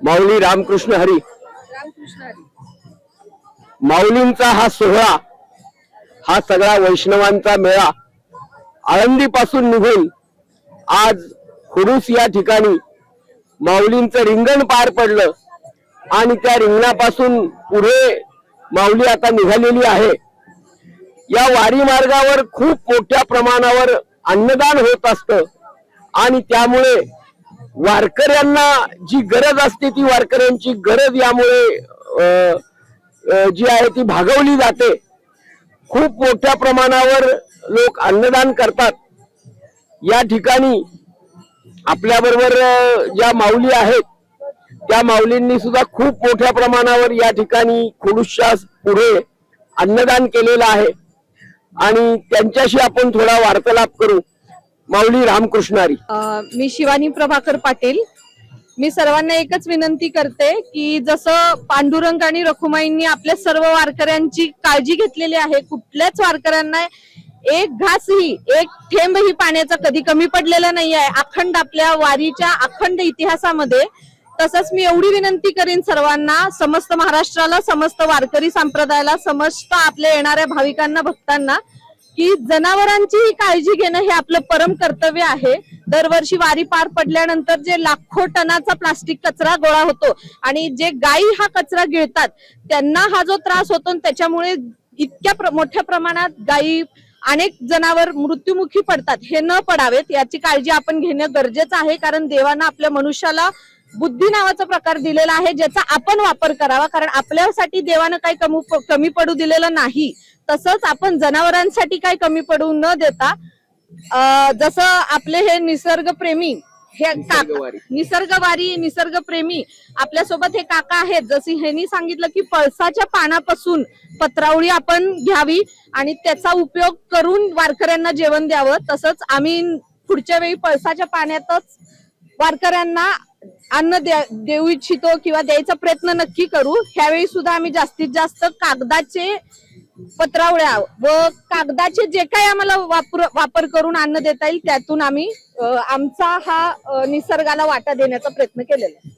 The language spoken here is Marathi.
माऊली रामकृष्ण हरी. रामकृष्ण हरी. माऊलींचा हा सोहळा, हा सगळा वैष्णवांचा मेळा आळंदी पासून निघून आज खुडूस या ठिकाणी माऊलींचं रिंगण पार पडलं आणि त्या रिंगणापासून पुढे माऊली आता निघालेली आहे. या वारी मार्गावर खूप मोठ्या प्रमाणावर अन्नदान होत असतं आणि त्यामुळे वारकऱ्यांना जी गरज असते ती वारकऱ्यांची गरज यामुळे जी आहे ती भागवली जाते. खूप मोठ्या प्रमाणावर लोक अन्नदान करतात. या ठिकाणी आपल्या बरोबर ज्या माऊली आहेत त्या माऊलींनी सुद्धा खूप मोठ्या प्रमाणावर या ठिकाणी खुडूसच्या पुढे अन्नदान केलेलं आहे आणि त्यांच्याशी आपण थोडा वार्तालाप करू. माऊली रामकृष्ण हरी. मी शिवानी प्रभाकर पाटील. मी सर्वांना एकच विनंती करते की जसं पांडुरंग आणि रखुमाईंनी आपल्या सर्व वारकऱ्यांची काळजी घेतलेली आहे, कुठल्याच वारकऱ्यांना एक घासही एक थेंबही पाण्याचा कधी कमी पडलेला नाही आहे अखंड आपल्या वारीच्या अखंड इतिहासामध्ये. तसंच मी एवढी विनंती करीन सर्वांना, समस्त महाराष्ट्राला, समस्त वारकरी संप्रदायाला, समस्त आपल्या येणाऱ्या भाविकांना, भक्तांना, की जनावरांचीही काळजी घेणं हे आपलं परम कर्तव्य आहे. दरवर्षी वारी पार पडल्यानंतर जे लाखो टनाचा प्लास्टिक कचरा गोळा होतो आणि जे गायी हा कचरा गिळतात त्यांना हा जो त्रास होतो, त्याच्यामुळे इतक्या मोठ्या प्रमाणात गायी, अनेक जनावर मृत्युमुखी पडतात. हे न पडावेत याची काळजी आपण घेणं गरजेचं आहे. कारण देवानं आपल्या मनुष्याला बुद्धी नावाचा प्रकार दिलेला आहे ज्याचा आपण वापर करावा. कारण आपल्यासाठी देवानं काही कमी पडू दिलेलं नाही. तसंच आपण जनावरांसाठी काही कमी पडू न देता जसं आपले हे निसर्ग प्रेमी, हे निसर्गवारी, निसर्ग प्रेमी आपल्यासोबत हे काका आहेत. जशी ह्यांनी सांगितलं की पळसाच्या पानापासून पत्रावळी आपण घ्यावी आणि त्याचा उपयोग करून वारकऱ्यांना जेवण द्यावं. तसंच आम्ही पुढच्या वेळी पळसाच्या पाण्यातच वारकऱ्यांना अन्न देऊ इच्छितो किंवा द्यायचा प्रयत्न नक्की करू. ह्यावेळी सुद्धा आम्ही जास्तीत जास्त कागदाचे पत्रावळ्या व कागदाचे जे काही आम्हाला वापर करून अन्न देता येईल त्यातून आम्ही आमचा हा निसर्गाला वाटा देण्याचा प्रयत्न केलेला आहे.